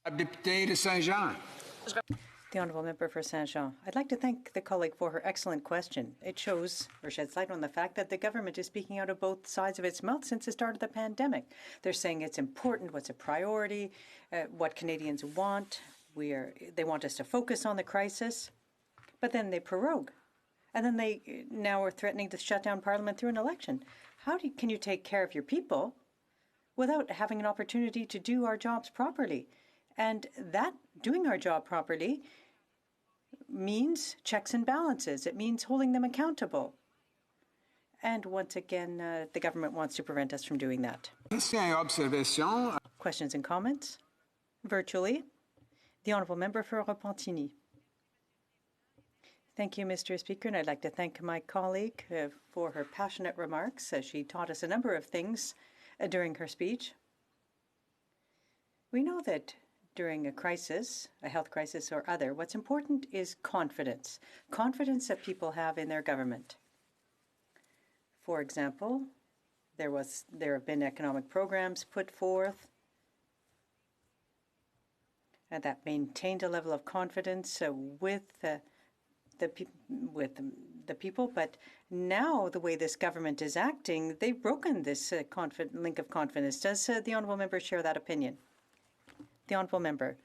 Député de Saint-Jean. The Honourable Member for Saint-Jean. I'd like to thank the colleague for her excellent question. It shows or sheds light on the fact that the government is speaking out of both sides of its mouth since the start of the pandemic. They're saying it's important, what's a priority, what Canadians want. They want us to focus on the crisis, but then they prorogue. And then they now are threatening to shut down Parliament through an election. Can you take care of your people without having an opportunity to do our jobs properly? And that doing our job properly means checks and balances. It means holding them accountable. And once again, the government wants to prevent us from doing that. Questions and comments? Virtually. The Honourable Member for Repentigny. Thank you, Mr. Speaker, and I'd like to thank my colleague for her passionate remarks. She taught us a number of things during her speech. We know that during a crisis, a health crisis or other, what's important is confidence. Confidence that people have in their government. For example, there have been economic programs put forth and that maintained a level of confidence with the people. But now the way this government is acting, they've broken this link of confidence. Does the Honourable Member share that opinion? The Honourable Member.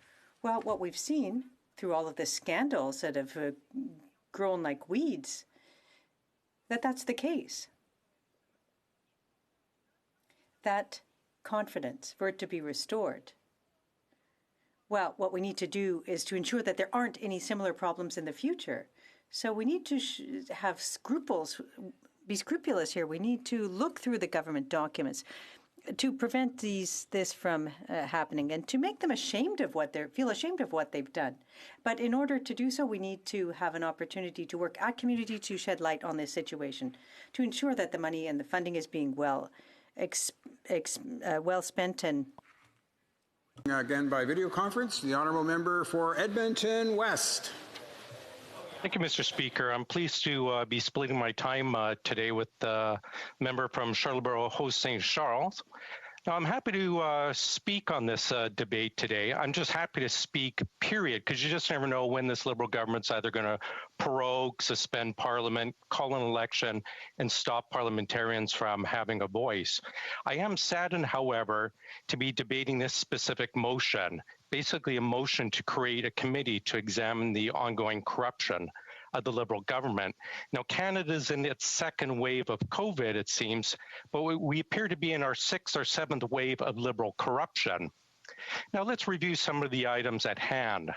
Well, what we've seen through all of the scandals that have grown like weeds, that's the case. That confidence, for it to be restored, well, what we need to do is to ensure that there aren't any similar problems in the future. So we need to have scruples, be scrupulous here. We need to look through the government documents to prevent this from happening and to make them feel ashamed of what they've done. But in order to do so, we need to have an opportunity to work at community to shed light on this situation, to ensure that the money and the funding is being well spent. And again by video conference, the Honourable Member for Edmonton West. Thank you, Mr. Speaker. I'm pleased to be splitting my time today with the member from Charlesborough, HoC St. Charles. Now, I'm happy to speak on this debate today. I'm just happy to speak, period, because you just never know when this Liberal government's either going to prorogue, suspend Parliament, call an election, and stop parliamentarians from having a voice. I am saddened, however, to be debating this specific motion, basically a motion to create a committee to examine the ongoing corruption of the Liberal government. Now, Canada's in its second wave of COVID, it seems, but we appear to be in our sixth or seventh wave of Liberal corruption. Now, let's review some of the items at hand.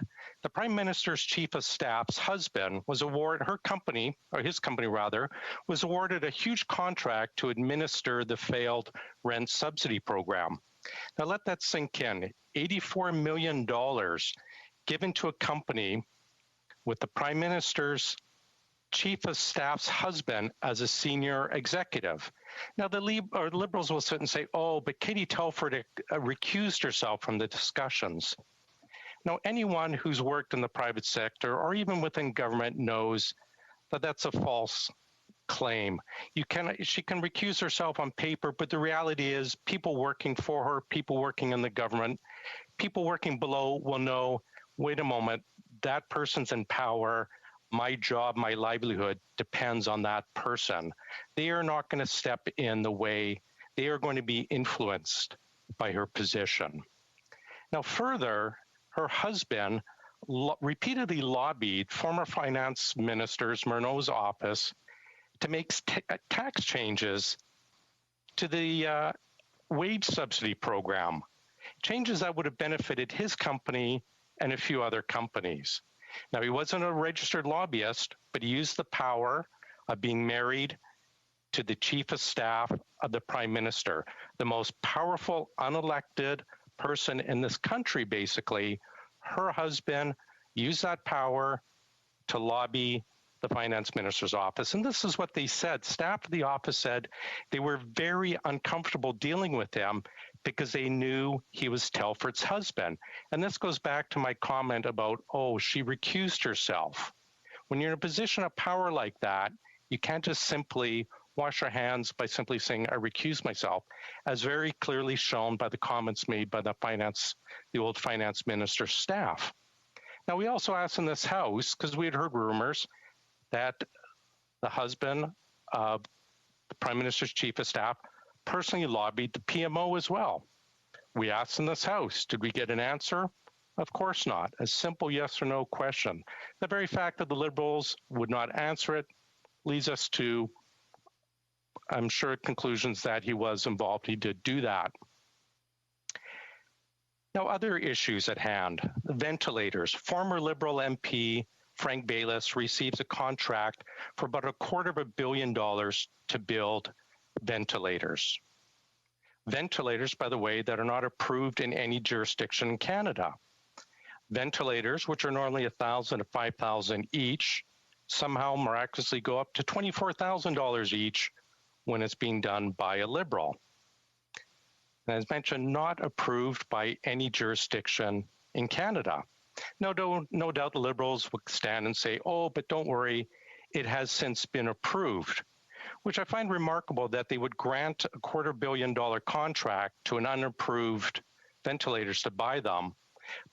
The Prime Minister's Chief of Staff's husband was awarded, his company was awarded a huge contract to administer the failed rent subsidy program. Now, let that sink in. $84 million given to a company with the Prime Minister's Chief of Staff's husband as a senior executive. Now, the Liberals will sit and say, oh, but Katie Telford recused herself from the discussions. Now, anyone who's worked in the private sector or even within government knows that that's a false claim. She can recuse herself on paper, but the reality is people working for her, people working in the government, people working below will know, wait a moment, that person's in power. My job, my livelihood depends on that person. They are not going to step in the way. They are going to be influenced by her position. Now, further, her husband repeatedly lobbied former finance minister Murnau's office to make tax changes to the wage subsidy program, changes that would have benefited his company and a few other companies. Now, he wasn't a registered lobbyist, but he used the power of being married to the Chief of Staff of the Prime Minister, the most powerful unelected person in this country, basically. Her husband used that power to lobby the finance minister's office. And this is what they said. Staff of the office said they were very uncomfortable dealing with him because they knew he was Telford's husband. And this goes back to my comment about, oh, she recused herself. When you're in a position of power like that, you can't just simply wash our hands by simply saying, I recuse myself, as very clearly shown by the comments made by the old finance minister's staff. Now, we also asked in this House, because we had heard rumors that the husband of the Prime Minister's Chief of Staff personally lobbied the PMO as well. We asked in this House, did we get an answer? Of course not. A simple yes or no question. The very fact that the Liberals would not answer it leads us to, I'm sure, conclusions that he was involved. He did do that. Now, other issues at hand. Ventilators. Former Liberal MP Frank Baylis receives a contract for about $250 million to build ventilators. Ventilators, by the way, that are not approved in any jurisdiction in Canada. Ventilators, which are normally $1,000 to $5,000 each, somehow miraculously go up to $24,000 each when it's being done by a Liberal. And as mentioned, not approved by any jurisdiction in Canada. No doubt the Liberals would stand and say, oh, but don't worry, it has since been approved, which I find remarkable that they would grant a $250 million contract to an unapproved ventilators to buy them,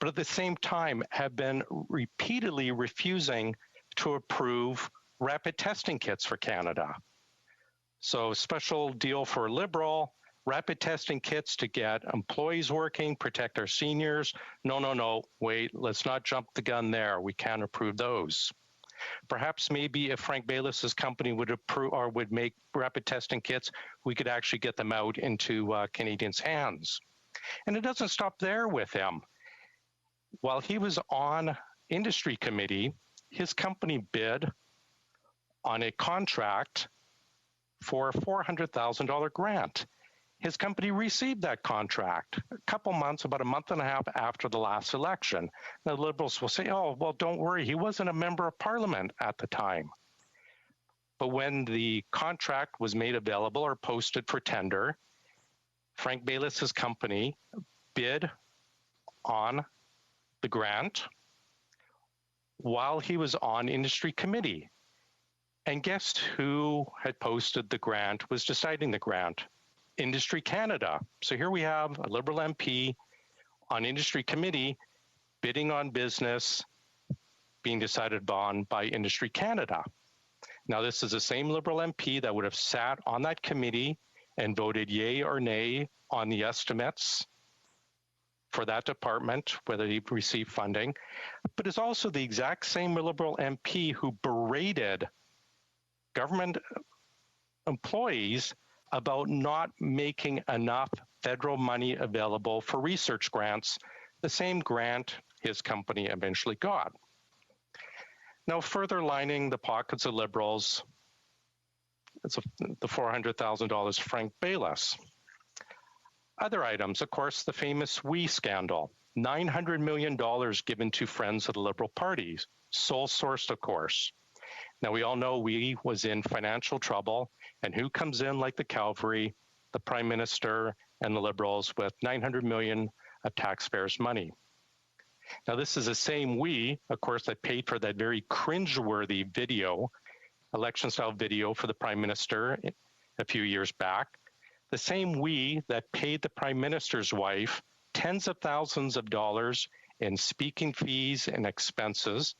but at the same time have been repeatedly refusing to approve rapid testing kits for Canada. So special deal for Liberal, rapid testing kits to get employees working, protect our seniors. No, wait, let's not jump the gun there. We can't approve those. Perhaps maybe if Frank Baylis's company would approve or would make rapid testing kits, we could actually get them out into Canadians' hands. And it doesn't stop there with him. While he was on industry committee, his company bid on a contract for a $400,000 grant. His company received that contract a couple months, about a month and a half after the last election. Now, the Liberals will say, oh, well, don't worry, he wasn't a member of Parliament at the time. But when the contract was made available or posted for tender, Frank Baylis's company bid on the grant while he was on industry committee. And guess who had posted the grant, was deciding the grant? Industry Canada. So here we have a Liberal MP on industry committee bidding on business being decided on by Industry Canada. Now, this is the same Liberal MP that would have sat on that committee and voted yay or nay on the estimates for that department, whether he received funding, but is also the exact same Liberal MP who berated government employees about not making enough federal money available for research grants, the same grant his company eventually got. Now, further lining the pockets of Liberals, it's the $400,000 Frank Baylis. Other items, of course, the famous WE scandal, $900 million given to friends of the Liberal Party, sole sourced, of course. Now, we all know WE was in financial trouble, and who comes in like the cavalry? The Prime Minister and the Liberals with $900 million of taxpayers' money. Now, this is the same WE, of course, that paid for that very cringeworthy video, election-style video for the Prime Minister a few years back. The same WE that paid the Prime Minister's wife tens of thousands of dollars in speaking fees and expenses.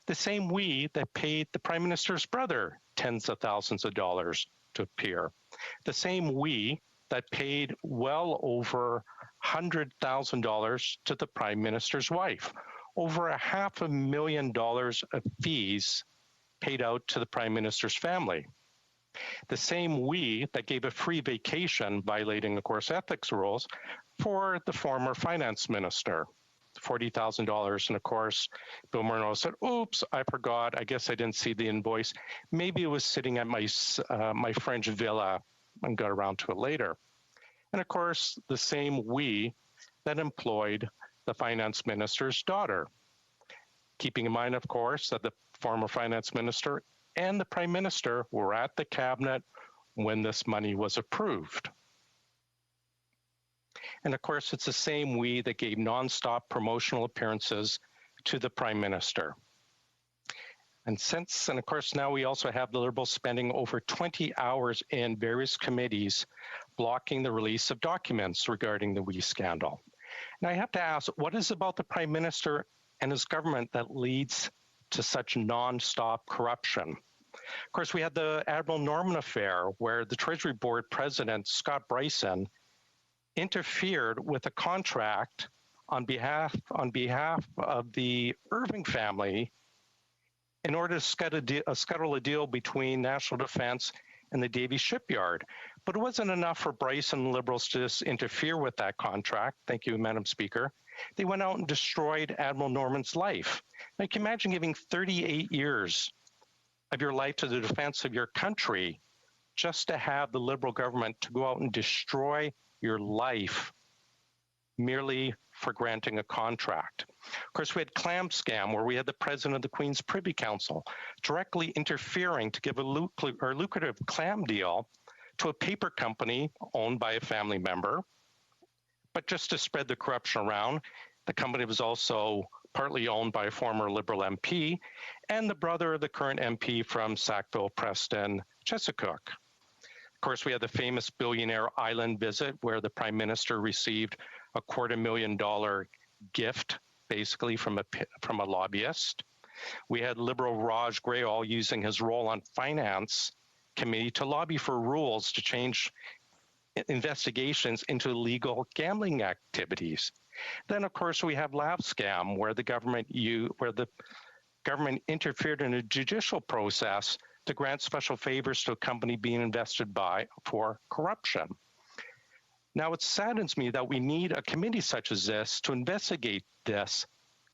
The same WE that paid the Prime Minister's brother tens of thousands of dollars to appear. The same WE that paid well over $100,000 to the Prime Minister's wife. Over $500,000 of fees paid out to the Prime Minister's family. The same WE that gave a free vacation, violating, of course, ethics rules, for the former finance minister. $40,000, and of course, Bill Murno said, oops, I forgot, I guess I didn't see the invoice. Maybe it was sitting at my French villa and got around to it later. And of course, the same WE that employed the finance minister's daughter. Keeping in mind, of course, that the former finance minister and the Prime Minister were at the cabinet when this money was approved. And of course, it's the same WE that gave nonstop promotional appearances to the Prime Minister. And of course, now we also have the Liberals spending over 20 hours in various committees blocking the release of documents regarding the WE scandal. And I have to ask, what is about the Prime Minister and his government that leads to such non-stop corruption? Of course, we had the Admiral Norman affair, where the Treasury Board President, Scott Bryson, interfered with a contract on behalf of the Irving family in order to scuttle a deal between National Defence and the Davie shipyard. But it wasn't enough for Bryson and Liberals to just interfere with that contract. Thank you, Madam Speaker. They went out and destroyed Admiral Norman's life. Now, can you imagine giving 38 years of your life to the defense of your country just to have the Liberal government to go out and destroy your life merely for granting a contract? Of course, we had clam scam, where we had the president of the Queen's Privy Council directly interfering to give a lucrative clam deal to a paper company owned by a family member. But just to spread the corruption around, the company was also partly owned by a former Liberal MP and the brother of the current MP from Sackville, Preston, Chesapeake. Of course, we had the famous billionaire island visit, where the Prime Minister received a $250,000 gift, basically from a lobbyist. We had Liberal Raj Grayal using his role on Finance Committee to lobby for rules to change investigations into illegal gambling activities. Then, of course, we have Lab Scam, where the government interfered in a judicial process to grant special favors to a company being invested by for corruption. Now, it saddens me that we need a committee such as this to investigate this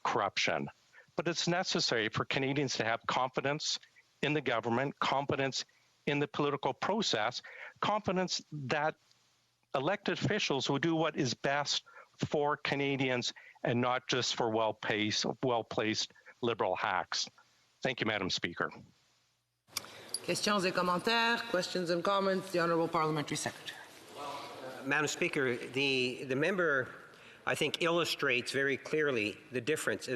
corruption, but it's necessary for Canadians to have confidence in the government, confidence in the political process, confidence that elected officials will do what is best for Canadians and not just for well-placed Liberal hacks. Thank you, Madam Speaker. Questions et commentaires, questions and comments, the Honourable Parliamentary Secretary. Madam Speaker, the member, I think, illustrates very clearly the difference.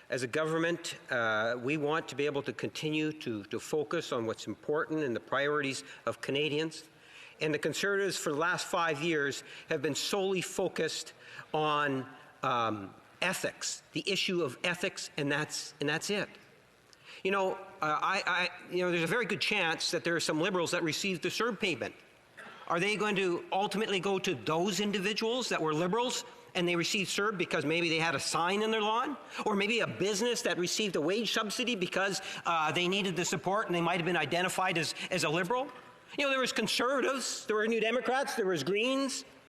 As a government, we want to be able to continue to focus on what's important and the priorities of Canadians. And the Conservatives, for the last 5 years, have been solely focused on ethics, the issue of ethics, and that's it. You know, there's a very good chance that there are some Liberals that received the CERB payment. Are they going to ultimately go to those individuals that were Liberals and they received CERB because maybe they had a sign in their lawn? Or maybe a business that received a wage subsidy because they needed the support and they might have been identified as a Liberal? You know, there was Conservatives, there were New Democrats, there was Greens,